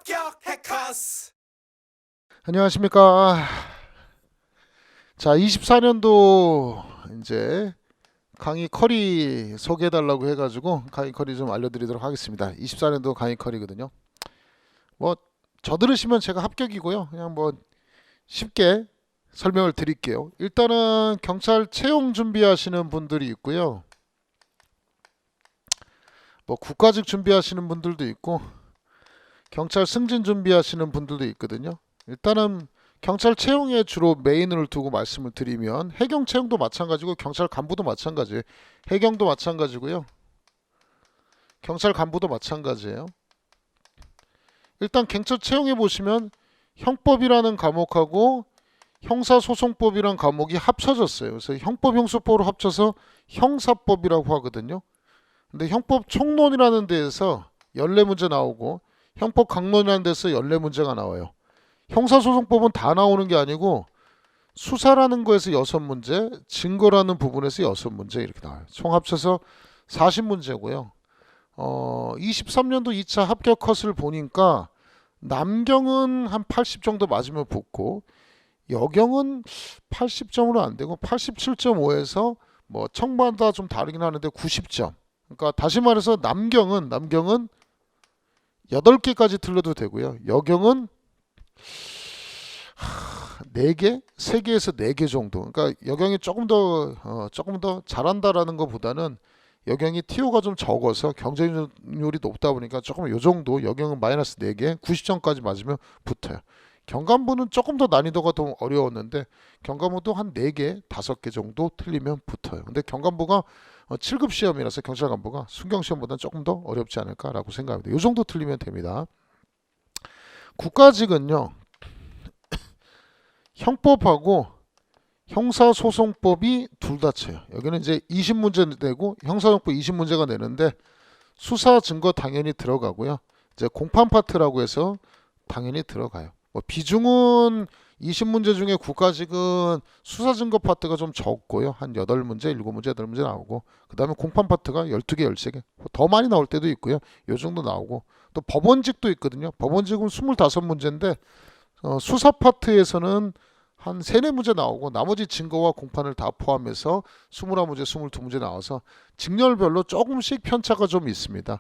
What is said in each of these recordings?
합격 해커스. 안녕하십니까. 자, 24년도 이제 강의 커리 소개해달라고 해가지고 강의 커리 좀 알려드리도록 하겠습니다. 24년도 강의 커리거든요. 뭐 저 들으시면 제가 합격이고요. 그냥 뭐 쉽게 설명을 드릴게요. 일단은 경찰 채용 준비하시는 분들이 있고요. 뭐 국가직 준비하시는 분들도 있고 경찰 승진 준비하시는 분들도 있거든요. 일단은 경찰 채용에 주로 메인을 두고 말씀을 드리면 해경 채용도 마찬가지고 경찰 간부도 마찬가지예요. 해경도 마찬가지고요. 경찰 간부도 마찬가지예요. 일단 경찰 채용해 보시면 형법이라는 과목하고 형사소송법이라는 과목이 합쳐졌어요. 그래서 형법 형소법으로 합쳐서 형사법이라고 하거든요. 근데 형법 총론이라는 데에서 14문제 나오고 형법 강론이라는 데서 14문제가 나와요. 형사소송법은 다 나오는 게 아니고 수사라는 거에서 6문제, 증거라는 부분에서 6문제 이렇게 나와요. 총 합쳐서 40문제고요. 23년도 2차 합격 컷을 보니까 남경은 한 80 정도 맞으면 붙고 여경은 80점으로 안 되고 87.5에서 뭐 청마다 좀 다르긴 하는데 90점. 그러니까 다시 말해서 남경은 8개까지 틀려도 되고요. 여경은 4개? 3개에서 4개 정도. 그러니까 여경이 조금 더 잘한다라는 것보다는 여경이 TO가 좀 적어서 경쟁률이 높다 보니까 조금 요 정도 여경은 마이너스 4개, 90점까지 맞으면 붙어요. 경감부는 조금 더 난이도가 더 어려웠는데 경감부도 한 4개, 5개 정도 틀리면 붙어요. 근데 경감부가 7급 시험이라서 경찰 간부가 순경 시험보다는 조금 더 어렵지 않을까라고 생각합니다. 요 정도 틀리면 됩니다. 국가직은요. 형법하고 형사소송법이 둘 다 쳐요. 여기는 이제 20문제 내고 형사소송법 20문제가 내는데 수사 증거 당연히 들어가고요. 이제 공판 파트라고 해서 당연히 들어가요. 뭐 비중은 20문제 중에 국가직은 수사 증거 파트가 좀 적고요. 한 8문제, 7문제, 8문제 나오고 그다음에 공판 파트가 12개, 13개. 더 많이 나올 때도 있고요. 요 정도 나오고 또 법원직도 있거든요. 법원직은 25문제인데 수사 파트에서는 한 3, 4문제 나오고 나머지 증거와 공판을 다 포함해서 21문제, 22문제 나와서 직렬별로 조금씩 편차가 좀 있습니다.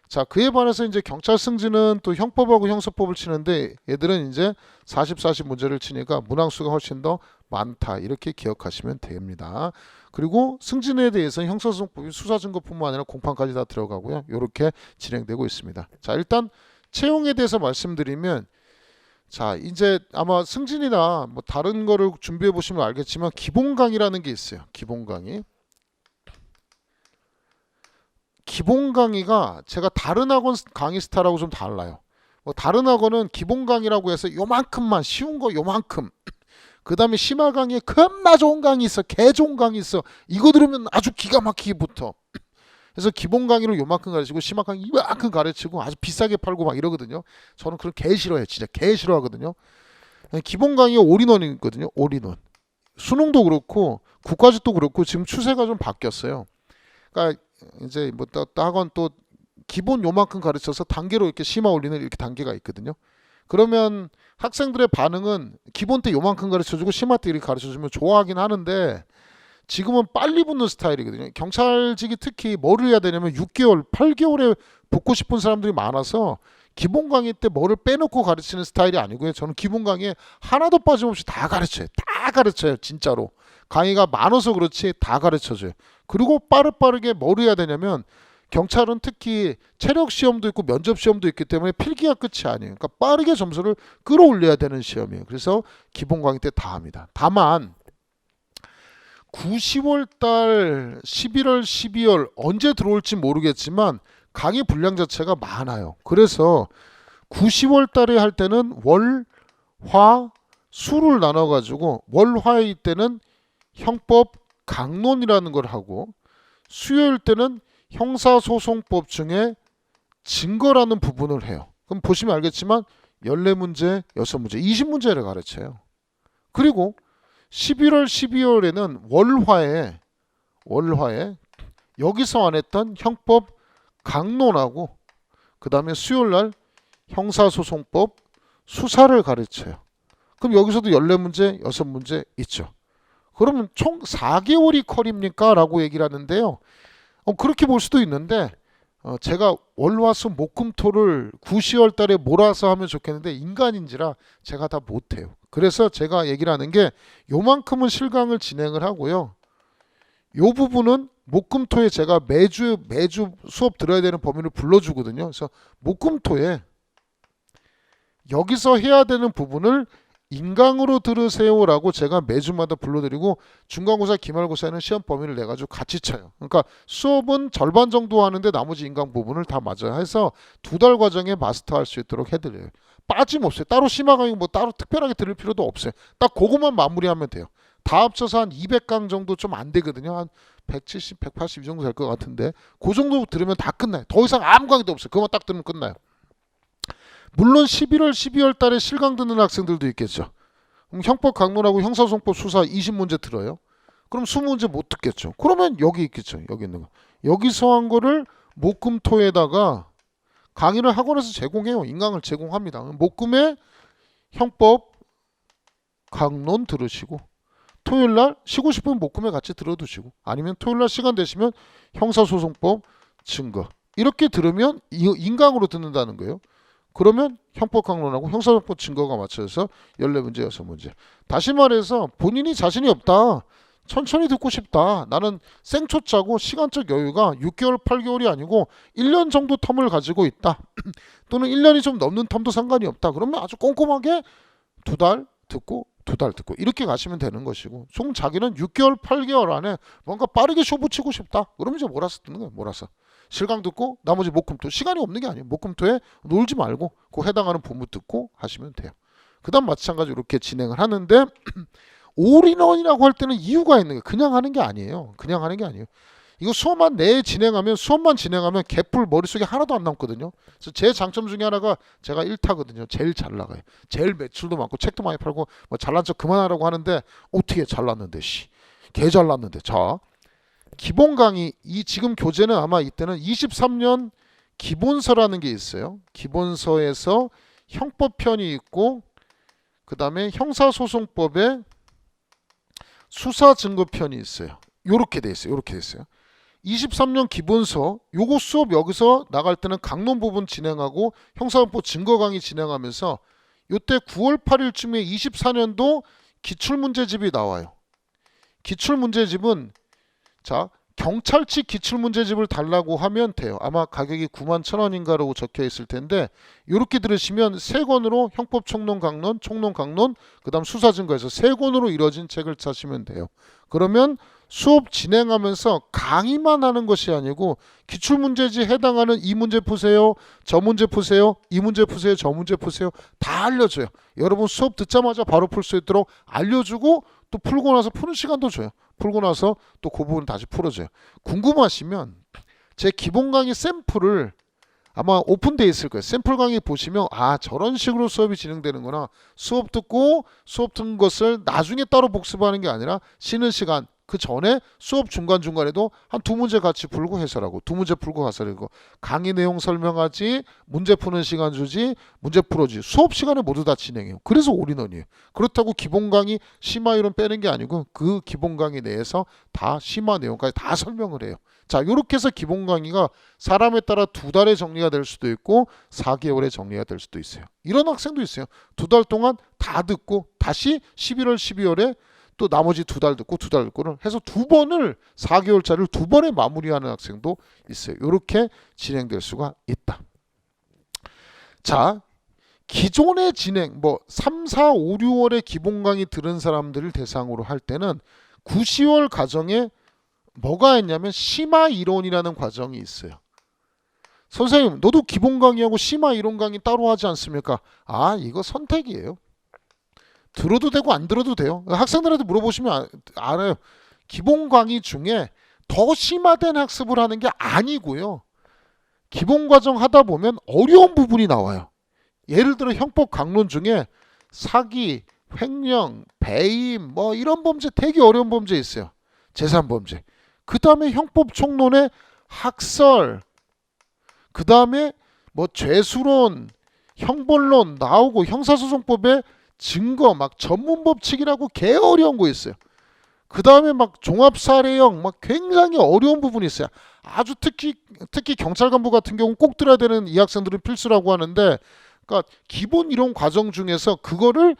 자, 그에 반해서 이제 경찰 승진은 또 형법하고 형사법을 치는데 얘들은 이제 40 문제를 치니까 문항수가 훨씬 더 많다. 이렇게 기억하시면 됩니다. 그리고 승진에 대해서 형사소송법이 수사증거뿐만 아니라 공판까지 다 들어가고요. 이렇게 진행되고 있습니다. 자, 일단 채용에 대해서 말씀드리면 자, 이제 아마 승진이나 뭐 다른 거를 준비해 보시면 알겠지만 기본 강의라는 게 있어요. 기본 강의. 기본 강의가 제가 다른 학원 강의 스타일하고 좀 달라요. 뭐 다른 학원은 기본 강의라고 해서 요만큼만 쉬운 거 요만큼. 그 다음에 심화 강의에 겁나 좋은 강의 있어. 개 좋은 강의 있어. 이거 들으면 아주 기가 막히게 붙어. 그래서 기본 강의를 요만큼 가르치고 심화 강의 이만큼 가르치고 아주 비싸게 팔고 막 이러거든요. 저는 그런 개 싫어해요. 진짜 개 싫어하거든요. 기본 강의 올인원이거든요. 올인원. 수능도 그렇고 국가직도 그렇고 지금 추세가 좀 바뀌었어요. 그러니까 이제 뭐 또 학원 또 기본 요만큼 가르쳐서 단계로 이렇게 심화 올리는 이렇게 단계가 있거든요. 그러면 학생들의 반응은 기본 때 요만큼 가르쳐주고 심화 때 이렇게 가르쳐주면 좋아하긴 하는데 지금은 빨리 붙는 스타일이거든요. 경찰직이 특히 뭐를 해야 되냐면 6개월, 8개월에 붙고 싶은 사람들이 많아서 기본 강의 때 뭐를 빼놓고 가르치는 스타일이 아니고요. 저는 기본 강의에 하나도 빠짐없이 다 가르쳐요. 다 가르쳐요. 진짜로. 강의가 많아서 그렇지 다 가르쳐줘요. 그리고 빠르게 뭘 해야 되냐면 경찰은 특히 체력 시험도 있고 면접 시험도 있기 때문에 필기가 끝이 아니에요. 그러니까 빠르게 점수를 끌어올려야 되는 시험이에요. 그래서 기본 강의 때 다 합니다. 다만 9, 10월 달, 11월, 12월 언제 들어올지 모르겠지만 강의 분량 자체가 많아요. 그래서 9, 10월 달에 할 때는 월, 화, 수를 나눠가지고 월, 화일 때는 형법 강론이라는 걸 하고 수요일 때는 형사소송법 중에 증거라는 부분을 해요. 그럼 보시면 알겠지만 14문제, 6문제, 20문제를 가르쳐요. 그리고 11월, 12월에는 월화에 여기서 안 했던 형법 강론하고 그 다음에 수요일날 형사소송법, 수사를 가르쳐요. 그럼 여기서도 14문제, 6문제 있죠. 그러면 총 4개월이 컬입니까? 라고 얘기를 하는데요. 그렇게 볼 수도 있는데 제가 월화수목금토를 9, 10월 달에 몰아서 하면 좋겠는데 인간인지라 제가 다 못해요. 그래서 제가 얘기를 하는 게 요만큼은 실강을 진행을 하고요. 요 부분은 목금토에 제가 매주 수업 들어야 되는 범위를 불러주거든요. 그래서 목금토에 여기서 해야 되는 부분을 인강으로 들으세요라고 제가 매주마다 불러드리고 중간고사, 기말고사에는 시험 범위를 내가지고 같이 쳐요. 그러니까 수업은 절반 정도 하는데 나머지 인강 부분을 다 맞아야 해서 2달 과정에 마스터할 수 있도록 해드려요. 빠짐없어요. 따로 심화 강의 뭐 따로 특별하게 들을 필요도 없어요. 딱 그것만 마무리하면 돼요. 다 합쳐서 한 200강 정도 좀 안 되거든요. 한 170, 180 정도 될 것 같은데 그 정도 들으면 다 끝나요. 더 이상 아무 강의도 없어요. 그것만 딱 들으면 끝나요. 물론 11월, 12월 달에 실강 듣는 학생들도 있겠죠. 그럼 형법 강론하고 형사소송법 수사 20문제 들어요. 그럼 20문제 못 듣겠죠. 그러면 여기 있겠죠. 여기 있는 거. 여기서 한 거를 목금토에다가 강의를 학원에서 제공해요. 인강을 제공합니다. 목금에 형법 강론 들으시고 토요일날 쉬고 싶으면 목금에 같이 들어두시고 아니면 토요일날 시간 되시면 형사소송법 증거 이렇게 들으면 인강으로 듣는다는 거예요. 그러면 형법 강론하고 형사소송법 증거가 맞춰져서 14문제, 6문제. 다시 말해서 본인이 자신이 없다. 천천히 듣고 싶다. 나는 생초 짜고 시간적 여유가 6개월, 8개월이 아니고 1년 정도 텀을 가지고 있다. 또는 1년이 좀 넘는 텀도 상관이 없다. 그러면 아주 꼼꼼하게 2달 듣고 2달 듣고 이렇게 가시면 되는 것이고 총 자기는 6개월, 8개월 안에 뭔가 빠르게 쇼 붙이고 싶다. 그러면 이제 몰아서 듣는 거예요. 몰아서. 실강 듣고 나머지 목금토 시간이 없는 게 아니에요. 목금토에 놀지 말고 그 해당하는 본문 듣고 하시면 돼요. 그 다음 마찬가지로 이렇게 진행을 하는데 올인원이라고 할 때는 이유가 있는 거예요. 그냥 하는 게 아니에요. 그냥 하는 게 아니에요. 이거 수업만 수업만 진행하면 개풀 머릿속에 하나도 안 남거든요. 그래서 제 장점 중에 하나가 제가 1타거든요. 제일 잘 나가요. 제일 매출도 많고 책도 많이 팔고 뭐 잘난 척 그만하라고 하는데 어떻게 잘났는데 개 잘났는데. 자, 기본 강의 이 지금 교재는 아마 이때는 23년 기본서라는 게 있어요. 기본서에서 형법편이 있고 그 다음에 형사소송법에 수사증거편이 있어요. 요렇게 돼 있어요. 요렇게 돼 있어요. 23년 기본서 요거 수업 여기서 나갈 때는 강론 부분 진행하고 형사소송법 증거 강의 진행하면서 요때 9월 8일쯤에 24년도 기출문제집이 나와요. 기출문제집은 자 경찰치 기출문제집을 달라고 하면 돼요. 아마 가격이 91,000원인가라고 적혀 있을 텐데 이렇게 들으시면 3권으로 형법 총론 강론, 그 다음 수사증거에서 3권으로 이루어진 책을 찾으시면 돼요. 그러면 수업 진행하면서 강의만 하는 것이 아니고 기출문제지 해당하는 이 문제 푸세요, 저 문제 푸세요, 이 문제 푸세요, 저 문제 푸세요 다 알려줘요. 여러분 수업 듣자마자 바로 풀 수 있도록 알려주고 또 풀고 나서 푸는 시간도 줘요. 풀고 나서 또 그 부분 다시 풀어줘요. 궁금하시면 제 기본 강의 샘플을 아마 오픈되어 있을 거예요. 샘플 강의 보시면 아 저런 식으로 수업이 진행되는구나. 수업 듣고 수업 듣는 것을 나중에 따로 복습하는 게 아니라 쉬는 시간 그 전에 수업 중간중간에도 한 2문제 같이 풀고 해설하고 2문제 풀고 해설하고 강의 내용 설명하지 문제 푸는 시간 주지 문제 풀어지 수업 시간에 모두 다 진행해요. 그래서 올인원이에요. 그렇다고 기본 강의 심화 이론 빼는 게 아니고 그 기본 강의 내에서 다 심화 내용까지 다 설명을 해요. 자 이렇게 해서 기본 강의가 사람에 따라 2달에 정리가 될 수도 있고 4개월에 정리가 될 수도 있어요. 이런 학생도 있어요. 2달 동안 다 듣고 다시 11월 12월에 또 나머지 2달 듣고 2달 듣고를 해서 2번을 4개월짜리를 2번에 마무리하는 학생도 있어요. 이렇게 진행될 수가 있다. 자 기존의 진행 뭐 3, 4, 5, 6월에 기본 강의 들은 사람들을 대상으로 할 때는 9, 10월 과정에 뭐가 있냐면 심화 이론이라는 과정이 있어요. 선생님 너도 기본 강의하고 심화 이론 강의 따로 하지 않습니까? 아 이거 선택이에요. 들어도 되고 안 들어도 돼요. 학생들한테 물어보시면 알아요. 기본 강의 중에 더 심화된 학습을 하는 게 아니고요. 기본 과정 하다 보면 어려운 부분이 나와요. 예를 들어 형법 강론 중에 사기, 횡령, 배임 뭐 이런 범죄 되게 어려운 범죄 있어요. 재산범죄. 그 다음에 형법 총론에 학설, 그 다음에 뭐 죄수론, 형벌론 나오고 형사소송법에 증거 막 전문법칙이라고 개 어려운 거 있어요. 그 다음에 막 종합사례형 막 굉장히 어려운 부분이 있어요. 아주 특히 경찰 간부 같은 경우 꼭 들어야 되는 이 학생들은 필수라고 하는데, 그러니까 기본 이론 과정 중에서 그거를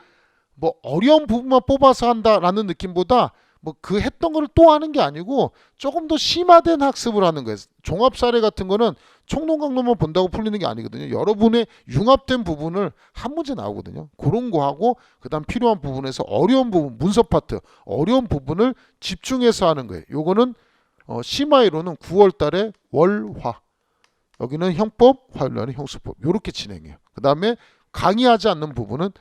뭐 어려운 부분만 뽑아서 한다라는 느낌보다 뭐 그 했던 거를 또 하는 게 아니고 조금 더 심화된 학습을 하는 거예요. 종합 사례 같은 거는 총론 강론만 본다고 풀리는 게 아니거든요. 여러분의 융합된 부분을 한 문제 나오거든요. 그런 거 하고 그다음 필요한 부분에서 어려운 부분, 문서 파트, 어려운 부분을 집중해서 하는 거예요. 요거는 심화이론은 9월 달에 월화, 여기는 형법, 화요일 날은 형수법, 요렇게 진행해요. 그다음에 강의하지 않는 부분은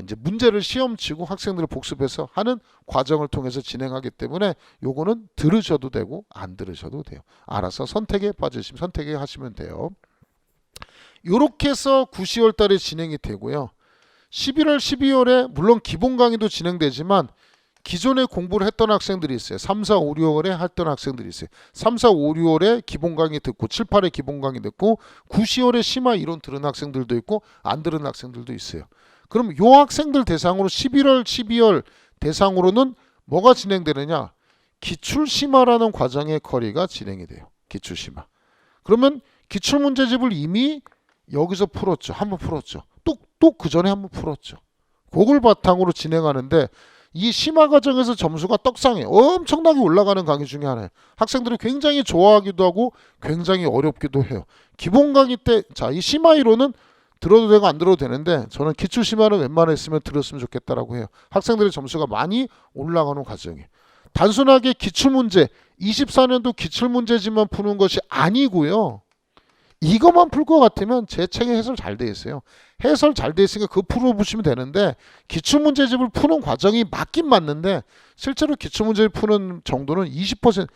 이제 문제를 시험 치고 학생들을 복습해서 하는 과정을 통해서 진행하기 때문에 요거는 들으셔도 되고 안 들으셔도 돼요. 알아서 선택에 빠지시면 선택에 하시면 돼요. 요렇게 해서 9, 10월 달에 진행이 되고요. 11월, 12월에 물론 기본 강의도 진행되지만 기존에 공부를 했던 학생들이 있어요. 3, 4, 5, 6월에 했던 학생들이 있어요. 3, 4, 5, 6월에 기본 강의 듣고 7, 8에 기본 강의 듣고 9, 10월에 심화 이론 들은 학생들도 있고 안 들은 학생들도 있어요. 그럼 요 학생들 대상으로 11월, 12월 대상으로는 뭐가 진행되느냐? 기출심화라는 과정의 커리가 진행이 돼요. 기출심화. 그러면 기출문제집을 이미 여기서 풀었죠. 한번 풀었죠. 또 그 전에 한번 풀었죠. 그걸 바탕으로 진행하는데 이 심화 과정에서 점수가 떡상해요. 엄청나게 올라가는 강의 중에 하나예요. 학생들이 굉장히 좋아하기도 하고 굉장히 어렵기도 해요. 기본 강의 때, 자, 이 심화 이론은 들어도 되고 안 들어도 되는데 저는 기출 심화는 웬만했으면 들었으면 좋겠다라고 해요. 학생들의 점수가 많이 올라가는 과정이에요. 단순하게 기출문제, 24년도 기출문제집만 푸는 것이 아니고요. 이것만 풀 것 같으면 제 책에 해설 잘 돼 있어요. 해설 잘 돼 있으니까 그거 풀어보시면 되는데 기출문제집을 푸는 과정이 맞긴 맞는데 실제로 기출문제를 푸는 정도는 20%,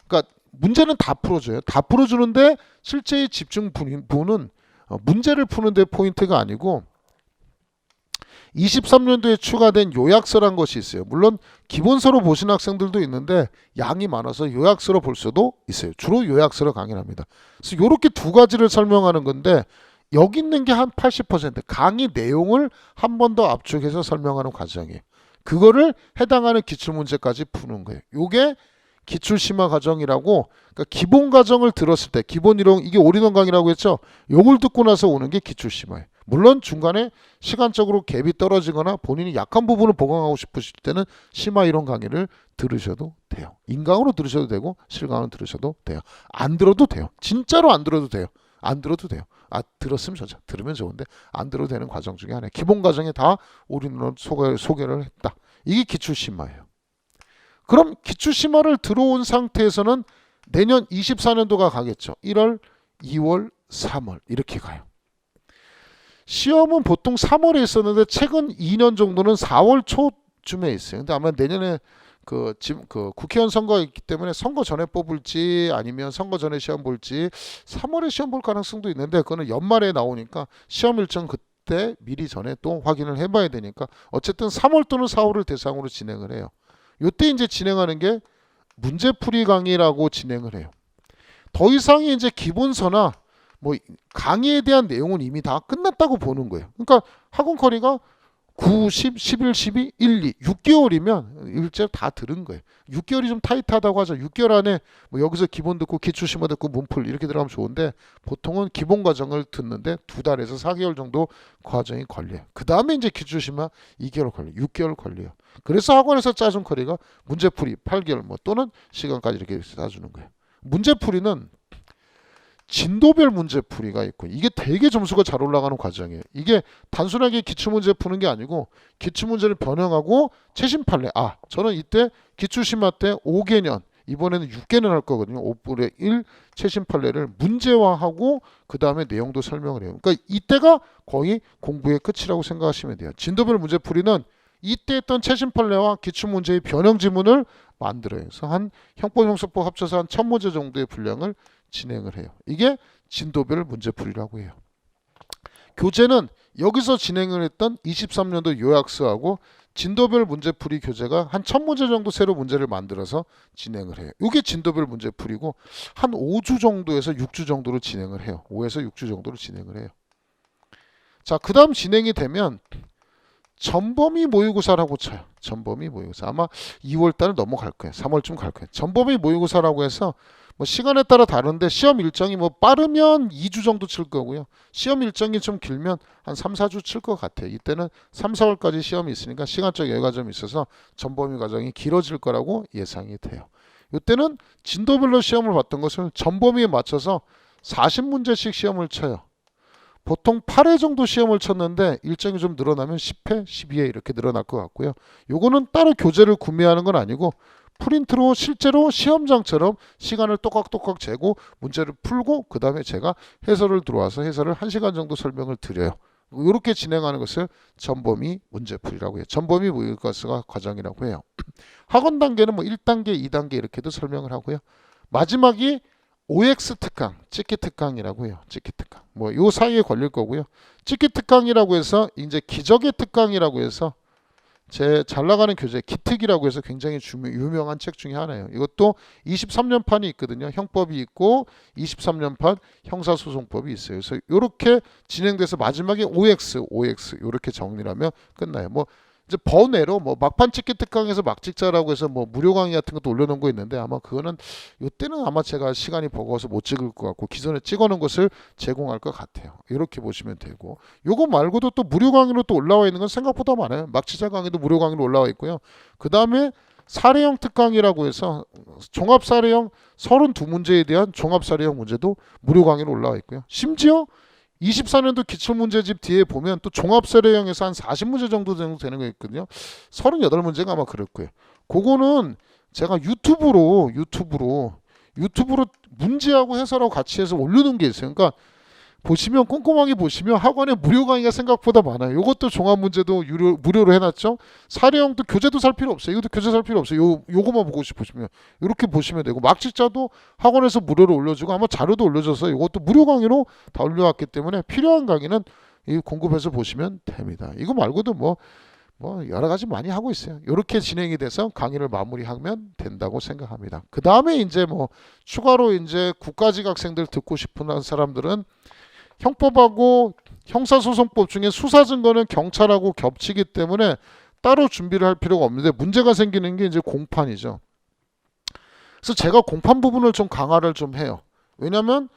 그러니까 문제는 다 풀어줘요. 다 풀어주는데 실제의 집중 부분은 문제를 푸는 데 포인트가 아니고 23년도에 추가된 요약서란 것이 있어요. 물론 기본서로 보신 학생들도 있는데 양이 많아서 요약서로 볼 수도 있어요. 주로 요약서로 강의를 합니다. 그래서 이렇게 두 가지를 설명하는 건데 여기 있는 게 한 80% 강의 내용을 한 번 더 압축해서 설명하는 과정이에요. 그거를 해당하는 기출문제까지 푸는 거예요. 이게 기출심화 과정이라고, 그러니까 기본 과정을 들었을 때 기본 이론, 이게 올인원 강의라고 했죠. 요걸 듣고 나서 오는 게 기출심화예요. 물론 중간에 시간적으로 갭이 떨어지거나 본인이 약한 부분을 보강하고 싶으실 때는 심화 이론 강의를 들으셔도 돼요. 인강으로 들으셔도 되고 실강으로 들으셔도 돼요. 안 들어도 돼요. 진짜로 안 들어도 돼요. 안 들어도 돼요. 들었으면 좋죠. 들으면 좋은데 안 들어도 되는 과정 중에 하나예요. 기본 과정에 다 올인원 소개를 했다. 이게 기출심화예요. 그럼 기출심화를 들어온 상태에서는 내년 24년도가 가겠죠. 1월, 2월, 3월 이렇게 가요. 시험은 보통 3월에 있었는데 최근 2년 정도는 4월 초쯤에 있어요. 근데 아마 내년에 지금 국회의원 선거가 있기 때문에 선거 전에 뽑을지 아니면 선거 전에 시험 볼지 3월에 시험 볼 가능성도 있는데 그거는 연말에 나오니까 시험 일정 그때 미리 전에 또 확인을 해봐야 되니까 어쨌든 3월 또는 4월을 대상으로 진행을 해요. 요때 이제 진행하는 게 문제풀이 강의라고 진행을 해요. 더 이상의 이제 기본서나 뭐 강의에 대한 내용은 이미 다 끝났다고 보는 거예요. 그러니까 학원 커리가 9, 10, 11, 12, 1, 2, 6개월이면 일제로 다 들은 거예요. 6개월이 좀 타이트하다고 하죠. 6개월 안에 뭐 여기서 기본 듣고 기출심화 듣고 문풀 이렇게 들어가면 좋은데 보통은 기본 과정을 듣는데 2달에서 4개월 정도 과정이 걸려요. 그 다음에 이제 기출심화 2개월 걸려요. 6개월 걸려요. 그래서 학원에서 짜준 커리가 문제풀이 8개월 뭐 또는 시간까지 이렇게 짜주는 거예요. 문제풀이는 진도별 문제풀이가 있고 이게 되게 점수가 잘 올라가는 과정이에요. 이게 단순하게 기출문제 푸는 게 아니고 기출문제를 변형하고 최신 판례. 저는 이때 기출심화 때 5개년 이번에는 6개년 할 거거든요. 5분의 1 최신 판례를 문제화하고 그 다음에 내용도 설명을 해요. 그러니까 이때가 거의 공부의 끝이라고 생각하시면 돼요. 진도별 문제풀이는 이때 했던 최신 판례와 기출문제의 변형 지문을 만들어요. 그래서 한 형법, 형사법 합쳐서 한 1000문제 정도의 분량을 진행을 해요. 이게 진도별 문제풀이라고 해요. 교재는 여기서 진행을 했던 23년도 요약서하고 진도별 문제풀이 교재가 한 1000문제 정도 새로 문제를 만들어서 진행을 해요. 이게 진도별 문제풀이고 한 5주 정도에서 6주 정도로 진행을 해요. 5에서 6주 정도로 진행을 해요. 자, 그 다음 진행이 되면 전범위 모의고사라고 쳐요. 전범위 모의고사. 아마 2월달 넘어갈 거예요. 3월쯤 갈 거예요. 전범위 모의고사라고 해서 뭐 시간에 따라 다른데 시험 일정이 뭐 빠르면 2주 정도 칠 거고요. 시험 일정이 좀 길면 한 3, 4주 칠 것 같아요. 이때는 3, 4월까지 시험이 있으니까 시간적 여유가 좀 있어서 전범위 과정이 길어질 거라고 예상이 돼요. 이때는 진도별로 시험을 봤던 것을 전범위에 맞춰서 40문제씩 시험을 쳐요. 보통 8회 정도 시험을 쳤는데 일정이 좀 늘어나면 10회, 12회 이렇게 늘어날 것 같고요. 요거는 따로 교재를 구매하는 건 아니고 프린트로 실제로 시험장처럼 시간을 똑깍똑깍 재고 문제를 풀고 그 다음에 제가 해설을 들어와서 해설을 1시간 정도 설명을 드려요. 이렇게 진행하는 것을 전범위 문제풀이라고 해요. 전범위 모의고사 과정이라고 해요. 학원 단계는 뭐 1단계, 2단계 이렇게도 설명을 하고요. 마지막이 OX 특강, 찍기 특강이라고 해요. 찍기 특강. 뭐 요 사이에 걸릴 거고요. 찍기 특강이라고 해서 이제 기적의 특강이라고 해서 제 잘 나가는 교재 기특이라고 해서 굉장히 유명한 책 중에 하나예요. 이것도 23년판이 있거든요. 형법이 있고 23년판 형사소송법이 있어요. 그래서 이렇게 진행돼서 마지막에 OX 이렇게 정리를 하면 끝나요. 뭐 이제 번외로 뭐 막판 찍기 특강에서 막 찍자라고 해서 뭐 무료 강의 같은 것도 올려놓은 거 있는데 아마 그거는 이때는 아마 제가 시간이 버거워서 못 찍을 것 같고 기존에 찍어놓은 것을 제공할 것 같아요. 이렇게 보시면 되고 요거 말고도 또 무료 강의로 또 올라와 있는 건 생각보다 많아요. 막치자 강의도 무료 강의로 올라와 있고요. 그 다음에 사례형 특강이라고 해서 종합사례형 32문제에 대한 종합사례형 문제도 무료 강의로 올라와 있고요. 심지어 24년도 기출문제집 뒤에 보면 또 종합사례형에서 한 40문제 정도 되는 거 있거든요. 38문제가 아마 그럴 거예요. 그거는 제가 유튜브로 문제하고 해설하고 같이 해서 올려놓은 게 있어요. 그러니까 보시면 꼼꼼하게 보시면 학원에 무료 강의가 생각보다 많아요. 이것도 종합 문제도 무료로 해놨죠. 사례형도 교재도 살 필요 없어요. 이것도 교재 살 필요 없어요. 요거만 보고 싶으시면 이렇게 보시면 되고 막직자도 학원에서 무료로 올려주고 아마 자료도 올려줘서 이것도 무료 강의로 다 올려왔기 때문에 필요한 강의는 공급해서 보시면 됩니다. 이거 말고도 뭐 여러 가지 많이 하고 있어요. 이렇게 진행이 돼서 강의를 마무리하면 된다고 생각합니다. 그 다음에 이제 뭐 추가로 이제 국가직 학생들 듣고 싶은 사람들은 형법하고 형사소송법 중에 수사증거는 경찰하고 겹치기 때문에 따로 준비를 할 필요가 없는데 문제가 생기는 게 이제 공판이죠. 그래서 제가 공판 부분을 좀 강화를 좀 해요. 왜냐하면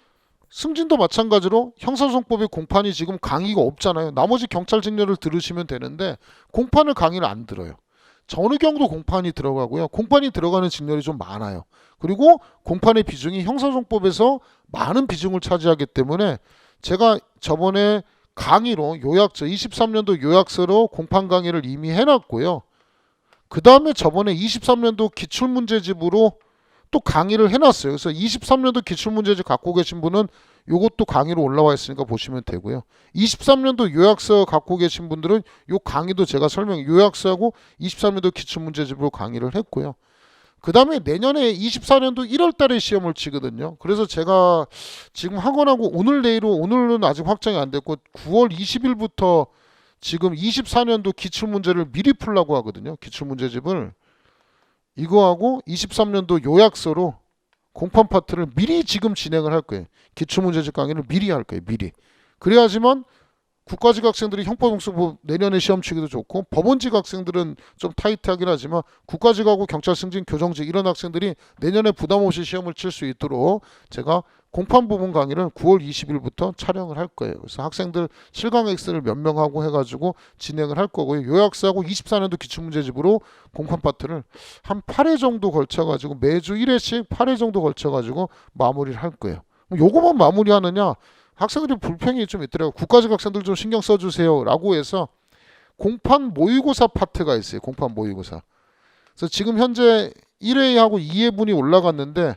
승진도 마찬가지로 형사소송법의 공판이 지금 강의가 없잖아요. 나머지 경찰 직렬을 들으시면 되는데 공판을 강의를 안 들어요. 어느 경우도 공판이 들어가고요. 공판이 들어가는 직렬이 좀 많아요. 그리고 공판의 비중이 형사소송법에서 많은 비중을 차지하기 때문에 제가 저번에 강의로 요약서 23년도 요약서로 공판 강의를 이미 해놨고요. 그 다음에 저번에 23년도 기출문제집으로 또 강의를 해놨어요. 그래서 23년도 기출문제집 갖고 계신 분은 이것도 강의로 올라와 있으니까 보시면 되고요. 23년도 요약서 갖고 계신 분들은 이 강의도 제가 요약서하고 23년도 기출문제집으로 강의를 했고요. 그 다음에 내년에 24년도 1월 달에 시험을 치거든요. 그래서 제가 지금 학원하고 오늘은 아직 확정이 안 됐고 9월 20일부터 지금 24년도 기출문제를 미리 풀라고 하거든요. 기출문제집을. 이거하고 23년도 요약서로 공판 파트를 미리 지금 진행을 할 거예요. 기출문제집 강의를 미리 할 거예요. 미리. 그래야지만 국가직 학생들이 형법용서법 내년에 시험 치기도 좋고 법원직 학생들은 좀 타이트하긴 하지만 국가직하고 경찰 승진 교정직 이런 학생들이 내년에 부담 없이 시험을 칠 수 있도록 제가 공판 부분 강의를 9월 20일부터 촬영을 할 거예요. 그래서 학생들 실강 X를 몇 명하고 해가지고 진행을 할 거고요. 요약서하고 24년도 기출문제집으로 공판 파트를 한 8회 정도 걸쳐가지고 매주 1회씩 8회 정도 걸쳐가지고 마무리를 할 거예요. 요거만 마무리하느냐? 학생들이 불평이 좀 있더라고요. 국가직 학생들 좀 신경 써주세요 라고 해서 공판 모의고사 파트가 있어요. 공판 모의고사. 그래서 지금 현재 1회하고 2회분이 올라갔는데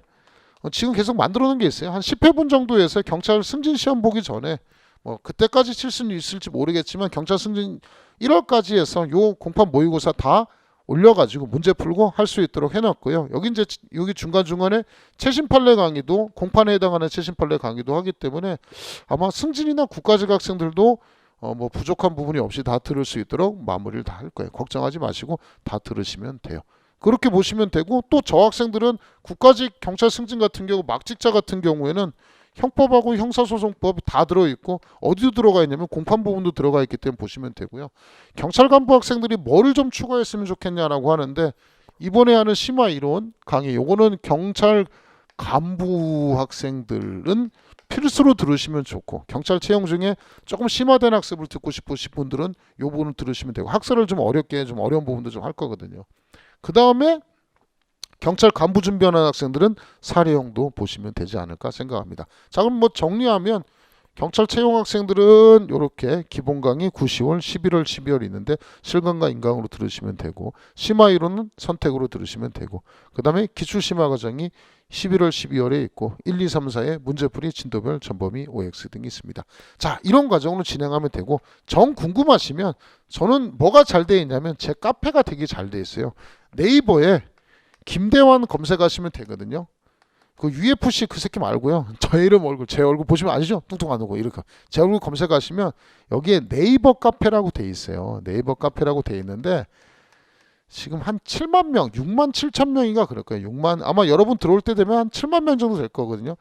지금 계속 만들어 놓은 게 있어요. 한 10회분 정도에서 경찰 승진 시험 보기 전에 뭐 그때까지 칠 수는 있을지 모르겠지만 경찰 승진 1월까지 해서 요 공판 모의고사 다 올려가지고 문제 풀고 할 수 있도록 해놨고요. 여기 중간중간에 최신 판례 강의도 공판에 해당하는 최신 판례 강의도 하기 때문에 아마 승진이나 국가직 학생들도 뭐 부족한 부분이 없이 다 들을 수 있도록 마무리를 다 할 거예요. 걱정하지 마시고 다 들으시면 돼요. 그렇게 보시면 되고 또 저 학생들은 국가직 경찰 승진 같은 경우 막직자 같은 경우에는 형법하고 형사소송법이 다 들어있고 어디도 들어가 있냐면 공판 부분도 들어가 있기 때문에 보시면 되고요. 경찰 간부 학생들이 뭐를 좀 추가했으면 좋겠냐라고 하는데 이번에 하는 심화 이론 강의 요거는 경찰 간부 학생들은 필수로 들으시면 좋고 경찰 채용 중에 조금 심화된 학습을 듣고 싶으신 분들은 요 부분을 들으시면 되고 학설을 좀 어렵게 좀 어려운 부분도 좀 할 거거든요. 그 다음에 경찰 간부 준비하는 학생들은 사례형도 보시면 되지 않을까 생각합니다. 자 그럼 뭐 정리하면 경찰 채용 학생들은 이렇게 기본 강의 9, 10월, 11월, 12월 있는데 실강과 인강으로 들으시면 되고 심화 이론은 선택으로 들으시면 되고 그 다음에 기출 심화 과정이 11월, 12월에 있고 1, 2, 3, 4에 문제풀이, 진도별, 전범위, OX 등이 있습니다. 자 이런 과정으로 진행하면 되고 정 궁금하시면 저는 뭐가 잘 되어 있냐면 제 카페가 되게 잘 되어 있어요. 네이버에 김대환 검색하시면 되거든요. 그 UFC 그 새끼 말고요. 저 이름 얼굴 제 얼굴 보시면 아시죠? 뚱뚱한 거 이렇게 제 얼굴 검색하시면 여기에 네이버 카페라고 돼 있어요. 네이버 카페라고 돼 있는데 지금 한 7만 명, 6만 7천 명인가 그럴 거예요. 6만 아마 여러분 들어올 때 되면 한 7만 명 정도 될 거거든요.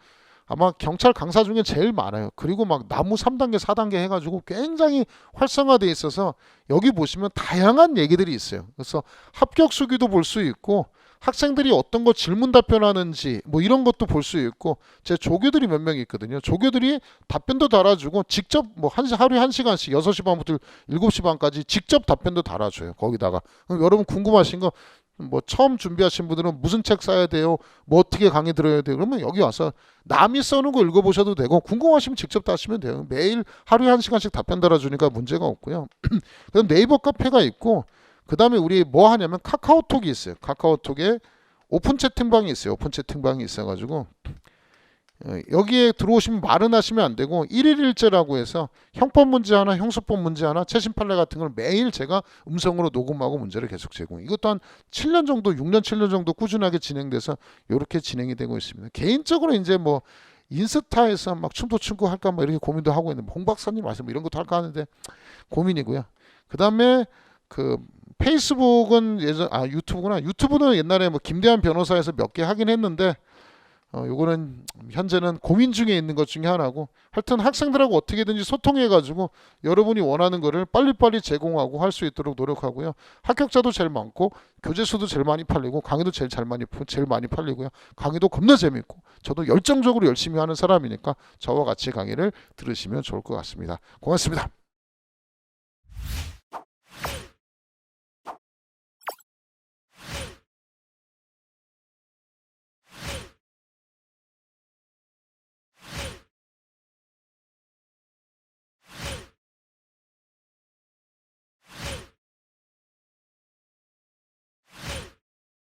아마 경찰 강사 중에 제일 많아요. 그리고 막 나무 3단계, 4단계 해가지고 굉장히 활성화돼 있어서 여기 보시면 다양한 얘기들이 있어요. 그래서 합격 수기도 볼 수 있고 학생들이 어떤 거 질문 답변하는지 뭐 이런 것도 볼 수 있고 제 조교들이 몇 명 있거든요. 조교들이 답변도 달아주고 직접 뭐 하루에 1시간씩 6시 반부터 7시 반까지 직접 답변도 달아줘요. 거기다가 그럼 여러분 궁금하신 거 뭐 처음 준비하신 분들은 무슨 책 써야 돼요? 뭐 어떻게 강의 들어야 돼요? 그러면 여기 와서 남이 써놓은 거 읽어보셔도 되고 궁금하시면 직접 하시면 돼요. 매일 하루에 1시간씩 답변 달아주니까 문제가 없고요. 그럼 네이버 카페가 있고 그 다음에 우리 뭐 하냐면 카카오톡이 있어요. 카카오톡에 오픈 채팅방이 있어요. 오픈 채팅방이 있어가지고 여기에 들어오시면 말은 하시면 안 되고 1일1제라고 해서 형법 문제 하나, 형수법 문제 하나, 최신 판례 같은 걸 매일 제가 음성으로 녹음하고 문제를 계속 제공. 이것도 한 7년 정도, 6년, 7년 정도 꾸준하게 진행돼서 이렇게 진행이 되고 있습니다. 개인적으로 이제 뭐 인스타에서 막 춤도 추고 할까 막 이렇게 고민도 하고 있는 홍 박사님 말씀 뭐 이런 것도 할까 하는데 고민이고요. 그 다음에 그 페이스북은 유튜브구나. 유튜브는 옛날에 뭐 김대한 변호사에서 몇 개 하긴 했는데 요거는 현재는 고민 중에 있는 것 중에 하나고 하여튼 학생들하고 어떻게든지 소통해 가지고 여러분이 원하는 거를 빨리빨리 제공하고 할 수 있도록 노력하고요. 합격자도 제일 많고 교재 수도 제일 많이 팔리고 강의도 제일 많이 팔리고요. 강의도 겁나 재밌고 저도 열정적으로 열심히 하는 사람이니까 저와 같이 강의를 들으시면 좋을 것 같습니다. 고맙습니다.